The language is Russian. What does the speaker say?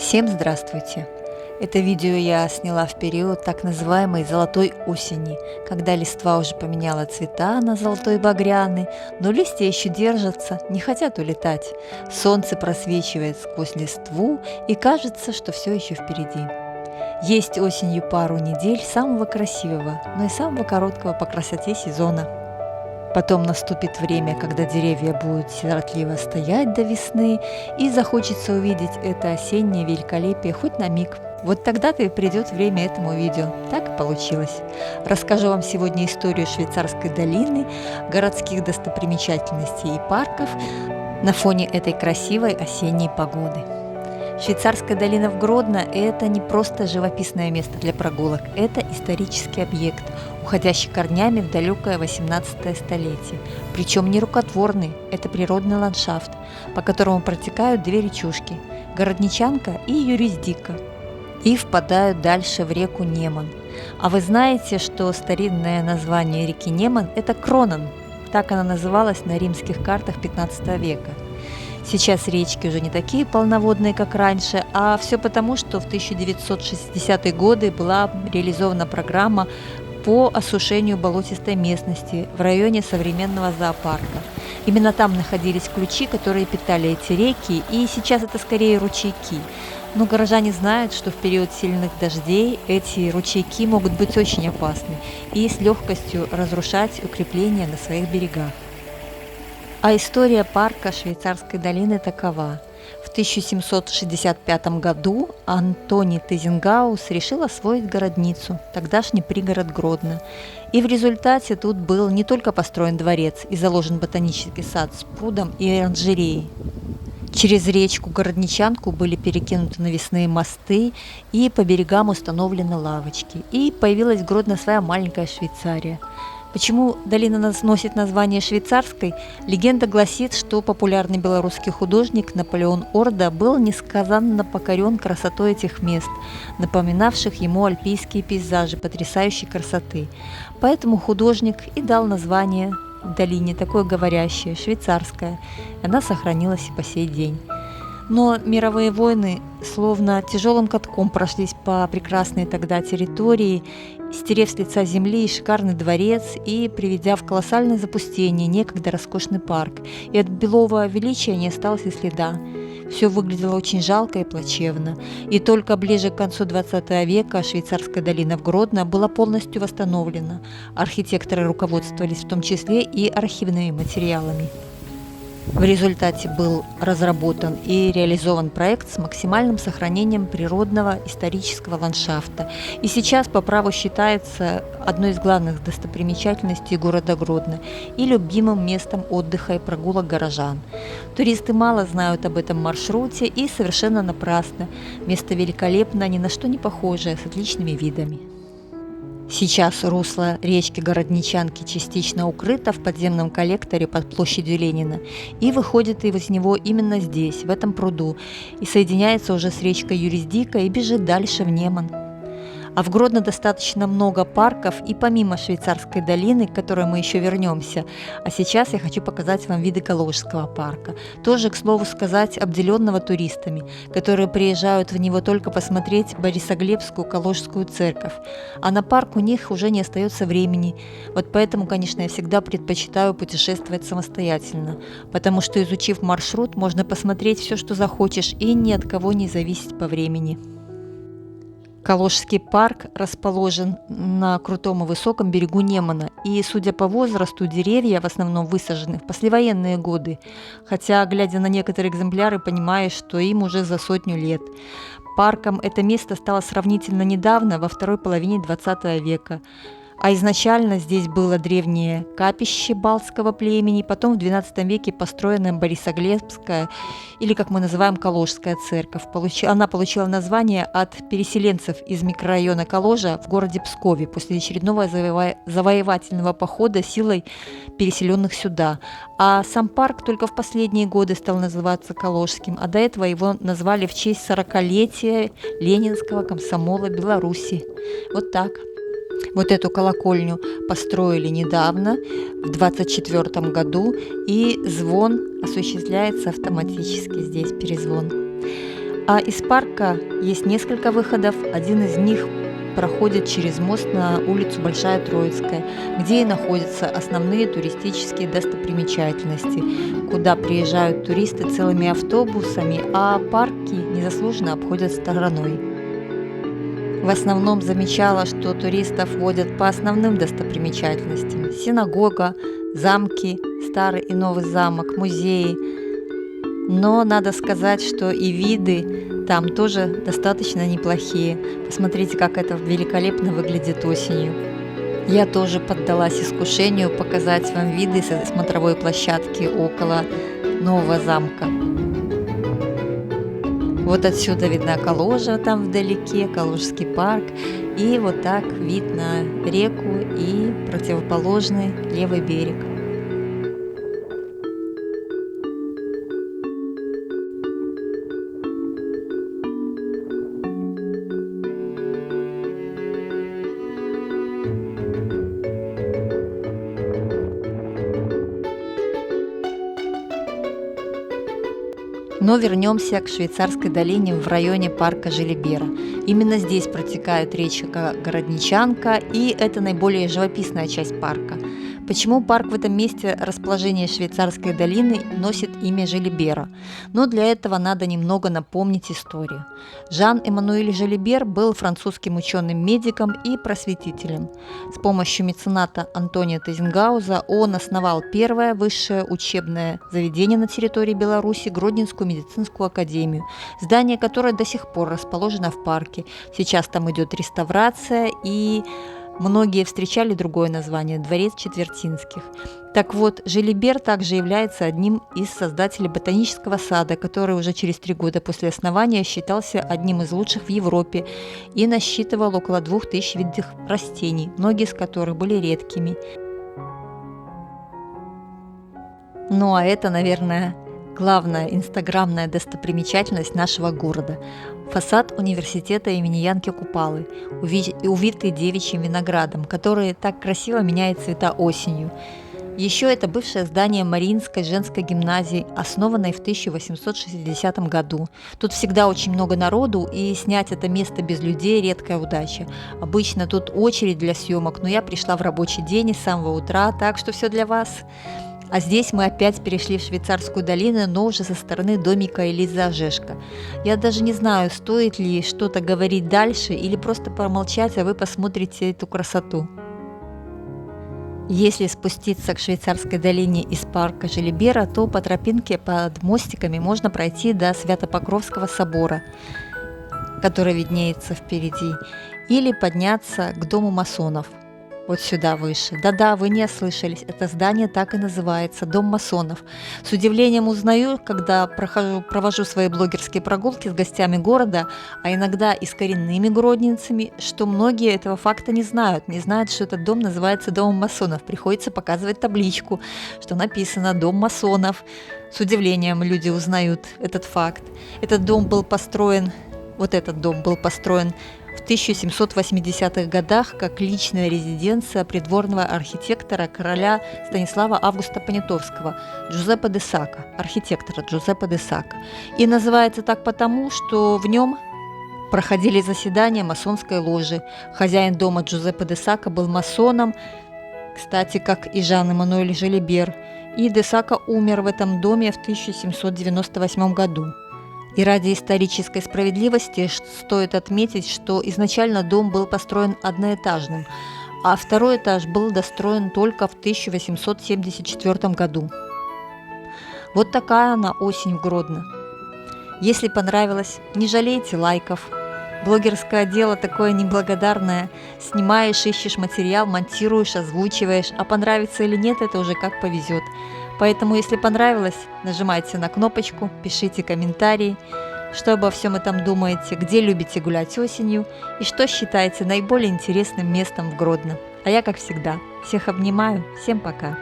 Всем здравствуйте! Это видео я сняла в период так называемой золотой осени, когда листва уже поменяла цвета на золотой и багряный, но листья еще держатся, не хотят улетать. Солнце просвечивает сквозь листву, и кажется, что все еще впереди. Есть осенью пару недель самого красивого, но и самого короткого по красоте сезона. Потом наступит время, когда деревья будут сиротливо стоять до весны, и захочется увидеть это осеннее великолепие хоть на миг. Вот тогда-то и придет время этому видео. Так и получилось. Расскажу вам сегодня историю Швейцарской долины, городских достопримечательностей и парков на фоне этой красивой осенней погоды. Швейцарская долина в Гродно – это не просто живописное место для прогулок, это исторический объект, уходящий корнями в далекое 18 столетие. Причем не рукотворный, это природный ландшафт, по которому протекают две речушки – Городничанка и Юриздика, и впадают дальше в реку Неман. А вы знаете, что старинное название реки Неман – это Кронан, так она называлась на римских картах 15 века. Сейчас речки уже не такие полноводные, как раньше, а все потому, что в 1960-е годы была реализована программа по осушению болотистой местности в районе современного зоопарка. Именно там находились ключи, которые питали эти реки, и сейчас это скорее ручейки. Но горожане знают, что в период сильных дождей эти ручейки могут быть очень опасны и с легкостью разрушать укрепления на своих берегах. А история парка Швейцарской долины такова. В 1765 году Антоний Тезенгаус решил освоить городницу, тогдашний пригород Гродно. И в результате тут был не только построен дворец и заложен ботанический сад с прудом и оранжереей. Через речку Городничанку были перекинуты навесные мосты, и по берегам установлены лавочки. И появилась в Гродно своя маленькая Швейцария. Почему долина носит название швейцарской? Легенда гласит, что популярный белорусский художник Наполеон Орда был несказанно покорен красотой этих мест, напоминавших ему альпийские пейзажи потрясающей красоты. Поэтому художник и дал название долине, такое говорящее, швейцарская. Она сохранилась и по сей день. Но мировые войны словно тяжелым катком прошлись по прекрасной тогда территории, стерев с лица земли шикарный дворец и приведя в колоссальное запустение некогда роскошный парк. И от былого величия не осталось и следа. Все выглядело очень жалко и плачевно. И только ближе к концу 20 века Швейцарская долина в Гродно была полностью восстановлена. Архитекторы руководствовались в том числе и архивными материалами. В результате был разработан и реализован проект с максимальным сохранением природного исторического ландшафта. И сейчас по праву считается одной из главных достопримечательностей города Гродно и любимым местом отдыха и прогулок горожан. Туристы мало знают об этом маршруте, и совершенно напрасно. Место великолепно, ни на что не похожее, с отличными видами. Сейчас русло речки Городничанки частично укрыто в подземном коллекторе под площадью Ленина и выходит из него именно здесь, в этом пруду, и соединяется уже с речкой Юриздика и бежит дальше в Неман. А в Гродно достаточно много парков и помимо Швейцарской долины, к которой мы еще вернемся. А сейчас я хочу показать вам виды Калужского парка. Тоже, к слову сказать, обделенного туристами, которые приезжают в него только посмотреть Борисоглебскую Калужскую церковь. А на парк у них уже не остается времени. Вот поэтому, конечно, я всегда предпочитаю путешествовать самостоятельно. Потому что, изучив маршрут, можно посмотреть все, что захочешь, и ни от кого не зависеть по времени. Калужский парк расположен на крутом и высоком берегу Немана, и, судя по возрасту, деревья в основном высажены в послевоенные годы, хотя, глядя на некоторые экземпляры, понимаешь, что им уже за 100 лет. Парком это место стало сравнительно недавно, во второй половине 20 века. А изначально здесь было древнее капище балтского племени, потом в XII веке построенная Борисоглебская, или, как мы называем, Калужская церковь. Она получила название от переселенцев из микрорайона Каложа в городе Пскове после очередного завоевательного похода силой переселенных сюда. А сам парк только в последние годы стал называться Калужским, а до этого его назвали в честь 40-летия Ленинского комсомола Беларуси. Вот так. Вот эту колокольню построили недавно, в 24 году, и звон осуществляется автоматически, здесь перезвон. А из парка есть несколько выходов. Один из них проходит через мост на улицу Большая Троицкая, где и находятся основные туристические достопримечательности, куда приезжают туристы целыми автобусами, а парки незаслуженно обходят стороной. В основном замечала, что туристов водят по основным достопримечательностям: синагога, замки, старый и новый замок, музеи. Но надо сказать, что и виды там тоже достаточно неплохие. Посмотрите, как это великолепно выглядит осенью. Я тоже поддалась искушению показать вам виды со смотровой площадки около нового замка. Вот отсюда видна Калужа, там вдалеке, Калужский парк. И вот так вид на реку и противоположный левый берег. Но вернемся к Швейцарской долине в районе парка Желибера. Именно здесь протекает речка Городничанка, и это наиболее живописная часть парка. Почему парк в этом месте расположения Швейцарской долины носит имя Желибера? Но для этого надо немного напомнить историю. Жан-Эммануэль Желибер был французским ученым-медиком и просветителем. С помощью мецената Антония Тезенгауза он основал первое высшее учебное заведение на территории Беларуси — Гродненскую медицинскую академию, здание которой до сих пор расположено в парке. Сейчас там идет реставрация, и многие встречали другое название – Дворец Четвертинских. Так вот, Желибер также является одним из создателей ботанического сада, который уже через 3 года после основания считался одним из лучших в Европе и насчитывал около 2000 видов растений, многие из которых были редкими. Ну а это, наверное, главная инстаграмная достопримечательность нашего города – фасад университета имени Янки Купалы, увитый девичьим виноградом, который так красиво меняет цвета осенью. Еще это бывшее здание Мариинской женской гимназии, основанной в 1860 году. Тут всегда очень много народу, и снять это место без людей – редкая удача. Обычно тут очередь для съемок, но я пришла в рабочий день с самого утра, так что все для вас. А здесь мы опять перешли в Швейцарскую долину, но уже со стороны домика Элизы Ожешко. Я даже не знаю, стоит ли что-то говорить дальше или просто промолчать, а вы посмотрите эту красоту. Если спуститься к Швейцарской долине из парка Желибера, то по тропинке под мостиками можно пройти до Свято-Покровского собора, который виднеется впереди, или подняться к дому масонов. Вот сюда выше. Да-да, вы не ослышались, это здание так и называется – Дом масонов. С удивлением узнаю, когда провожу свои блогерские прогулки с гостями города, а иногда и с коренными гродненцами, что многие этого факта не знают, что этот дом называется Домом масонов. Приходится показывать табличку, что написано «Дом масонов». С удивлением люди узнают этот факт. Этот дом был построен в 1780-х годах как личная резиденция придворного архитектора короля Станислава Августа Понятовского Джузеппе де Сакко, архитектора Джузеппе де Сакко. И называется так потому, что в нем проходили заседания масонской ложи. Хозяин дома Джузеппе де Сакко был масоном, кстати, как и Жан-Эммануэль Желибер. И де Сакко умер в этом доме в 1798 году. И ради исторической справедливости стоит отметить, что изначально дом был построен одноэтажным, а второй этаж был достроен только в 1874 году. Вот такая она осень в Гродно. Если понравилось, не жалейте лайков. Блогерское дело такое неблагодарное. Снимаешь, ищешь материал, монтируешь, озвучиваешь, а понравится или нет, это уже как повезет. Поэтому, если понравилось, нажимайте на кнопочку, пишите комментарии, что обо всем этом думаете, где любите гулять осенью и что считаете наиболее интересным местом в Гродно. А я, как всегда, всех обнимаю, всем пока!